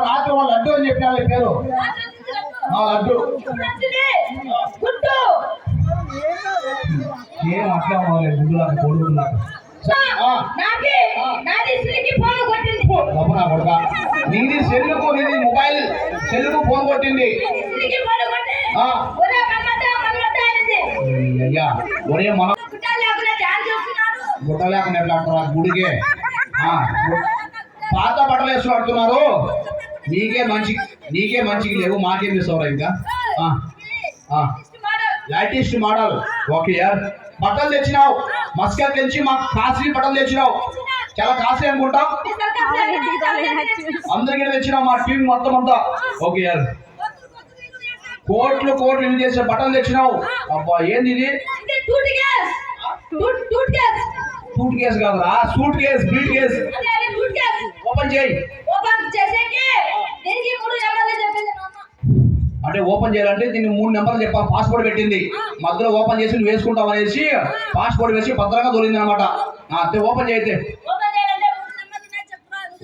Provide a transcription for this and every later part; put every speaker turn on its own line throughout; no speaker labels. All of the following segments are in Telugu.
రాత్రి వాళ్ళు లడ్డు అని చెప్పిన పేరు లడ్డు ఏం అట్లా గుడ్డులాగా కొడుకున్నాక నీది సెల్లుకు నీది మొబైల్ సెల్లుకు ఫోన్ కొట్టింది అయ్యా ఒరే మనం గుట్ట లేకుండా ఎట్లా ఆడుతున్నారు గుడికే పాత బట్టలు వేసుకుని ఆడుతున్నారు నీకే మంచికి లేవు మాకేం చేస్తావురా ఇంకా లేటెస్ట్ మోడల్ ఓకే యార్ బట్టలు తెచ్చినావు మస్కట్ తెచ్చి మాకు కాస్ట్లీ బట్టలు తెచ్చినావు చాలా కాస్ట్లీ అనుకుంటాం అందరికీ తెచ్చినావు మా టీం మొత్తం అంతా ఓకే యార్ కోట్లు ఇల్లు చేసే బట్టలు తెచ్చినావు అబ్బా ఏంది ఇది సూట్ కేసు కాదురా సూట్ కేసు బ్రీట్ కేసు ఓపెన్ చేయి అంటే ఓపెన్ చేయాలంటే దీన్ని 3 నెంబర్లు చెప్పాలి పాస్పోర్ట్ పెట్టింది మధ్యలో ఓపెన్ చేసి నువ్వు వేసుకుంటావు అనేసి పాస్పోర్ట్ వేసి భద్రంగా దొరికింది అనమాట అంతే ఓపెన్ చేయితే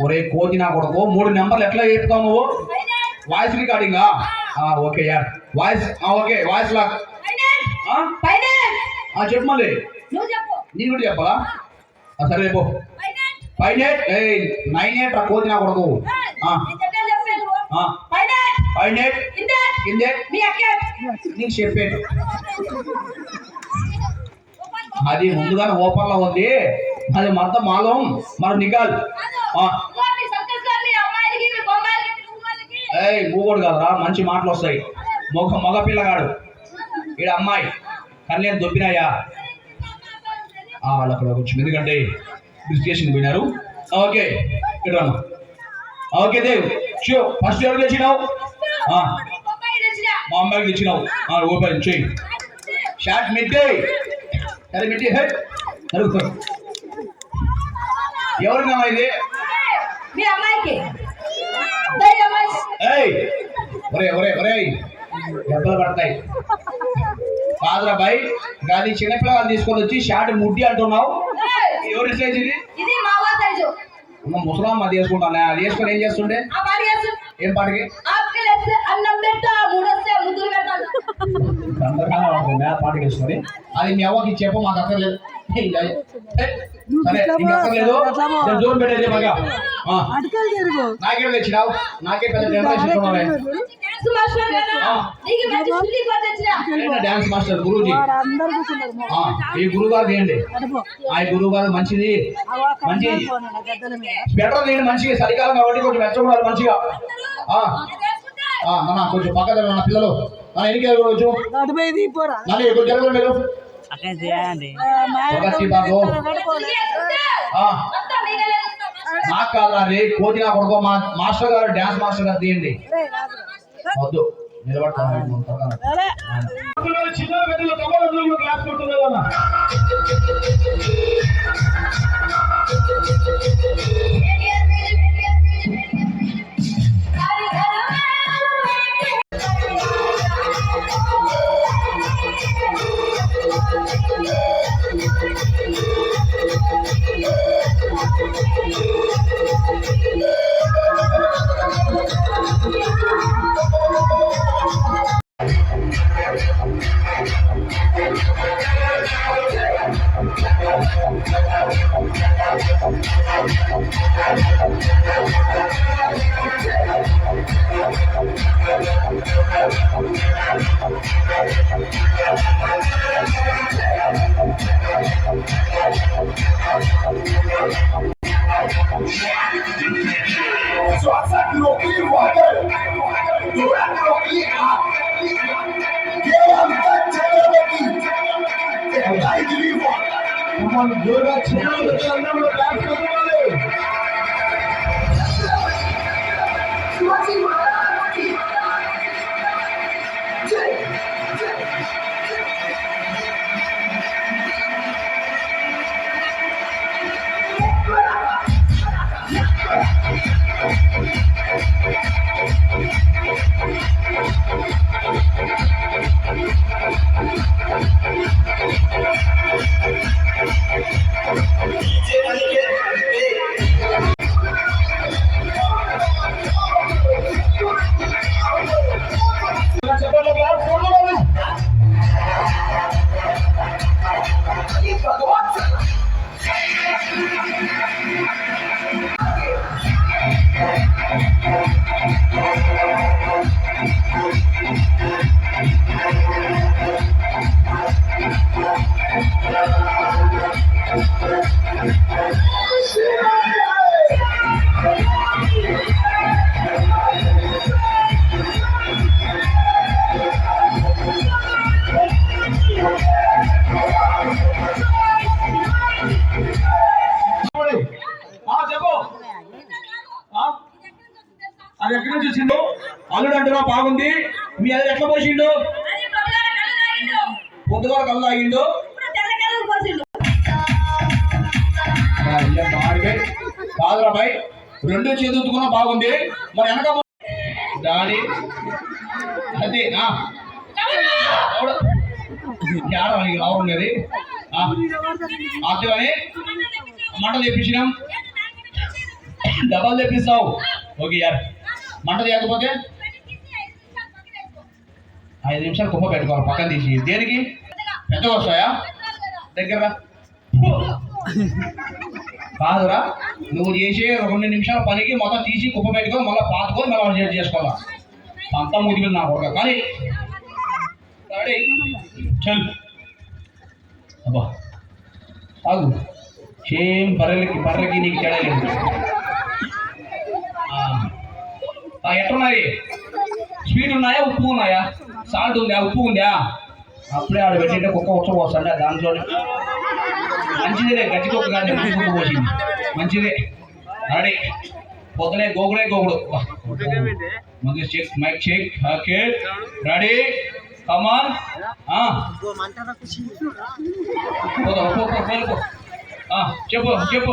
ఒరే కోతి నా కొడుకు 3 నెంబర్లు ఎట్లా చెప్తావు నువ్వు వాయిస్ రికార్డింగ్ ఓకే యార్ వాయిస్ ఓకే వాయిస్ లాక్ చెప్పు మళ్ళీ నేను కూడా చెప్పాలా సరే రేపు 98 కోతి నా కొడుకు నీకు చెప్పాను అది ముందుగానే ఓపెన్ లో ఉంది అది మొత్తం మాలం మరి నికాల్ మూగోడు కాదురా మంచి మాటలు వస్తాయి మగ పిల్లగాడు ఈడ అమ్మాయి కన్నేరు దొబ్బినాయా వాళ్ళు అక్కడ కొంచెం ఎందుకంటే డిస్కషన్ పోయినారు ఓకే ఇక్కడ ఓకే దేవ్ షో ఫస్ట్ ఎవరు తెచ్చినావు మా అమ్మాయికి తెచ్చినావు ఓపెన్ చేయి షార్ట్ మిడ్డే సరే మిడ్డే హెడ్ జరుగుతుంది ఎవరికమ్మా ఇది దెబ్బలు పడతాయి కాదురా బాయ్ గాలి చిన్నపిల్లలు తీసుకొని వచ్చి షార్ట్ ముడ్డి అంటున్నావు ఎవరి సైజ్ ఇది ముసలాం అది వేసుకుంటాను అది వేసుకొని ఏం చేస్తుండే ఏం పాటకి పాటకి వేసుకొని అది మీ అవ్వకి చెప్పు మాకు అక్కర్లేదు సరే నీకు అక్కర్లేదు దూరం పెట్టేది బాగా నాకేం తెచ్చినావు నాకే పెద్ద జనరేషన్ డాన్స్ మాస్టర్ గురూజీ ఈ గురువు గారు తీయండి ఆ గురువు గారు మంచిది బెటర్ తీయండి మంచిగా చలికాలం కాబట్టి కొంచెం మెచ్చకూడాలి మంచిగా మన కొంచెం పక్కన మన పిల్లలు మన ఎన్నిక కొంచెం జరగదు మీరు నాకు కాదు అది కోతి నా కొడుకో మా మాస్టర్ గారు డాన్స్ మాస్టర్ గారు తీయండి వద్దు నిలబడతాను చిన్న పెద్దలు తమ్ముడు క్లాస్ కొడుతుంది కదా అది ఎక్కడి నుంచి వచ్చిండు? అల్లుడు అంటున్నా బాగుంది. మీ అది ఎట్లా పోసిండు? పొద్దుగా కళ్ళు తాగిండు. కాదురా బాయ్, రెండు చదువుకున్నా బాగుంది. మరి వెనక డాడీ అదే రావడం ఉండేది అతని మంట తెప్పించినాం. డబ్బాలు తెప్పిస్తావు. ఓకే యార్, మంట చేయకపోతే 5 నిమిషాలు కుప్ప పెట్టుకోవాలి పక్కన తీసి. దేనికి? పెద్దగా వస్తాయా? దగ్గర కాదురా, నువ్వు చేసే 2 నిమిషాల పనికి మొత్తం తీసి కుప్ప పెట్టుకొని మళ్ళీ పాతుకొని మళ్ళీ చేసుకోవాలా. అంతా ముదిగి నా కొడుక. కానీ చల్ అబ్బా ఆగు. సేమ్ బర్రెలకి నీకు తేడా లేదు. ఎట్టున్నాయి? స్వీట్ ఉన్నాయా? ఉప్పు ఉన్నాయా? సాల్ట్ ఉందా? ఉప్పు ఉందా? అప్పుడే ఆడ పెట్టింటే కుక్క ఉచ్చపోస్తాండి. దాంట్లో మంచిదే, గట్టి కుక్క కానీ మంచి కుక్క పోసింది. మంచిదే. రెడీ. పొద్దునే గోగుడే గోగుడు. మంచి check, mike check. Okay ready, come on. చెప్పు చెప్పు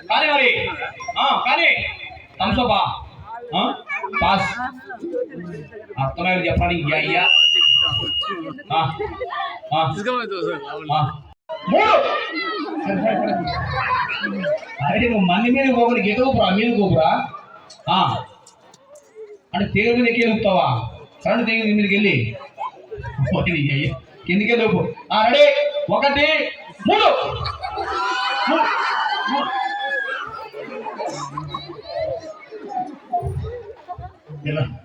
కానీ మరి కానీ థమ్సపా పాస్ అర్థమైంది చెప్పడానికి. అయ్యా అరే నువ్వు మంది మీద పోకుండా ఎగవుపురా, మీద పోపురా. అంటే తీగ మీద ఎక్కి వెళ్తావా? కరెంట్ తీగ మీదకి వెళ్ళి కిందికి వెళ్ళి రెడీ 1 3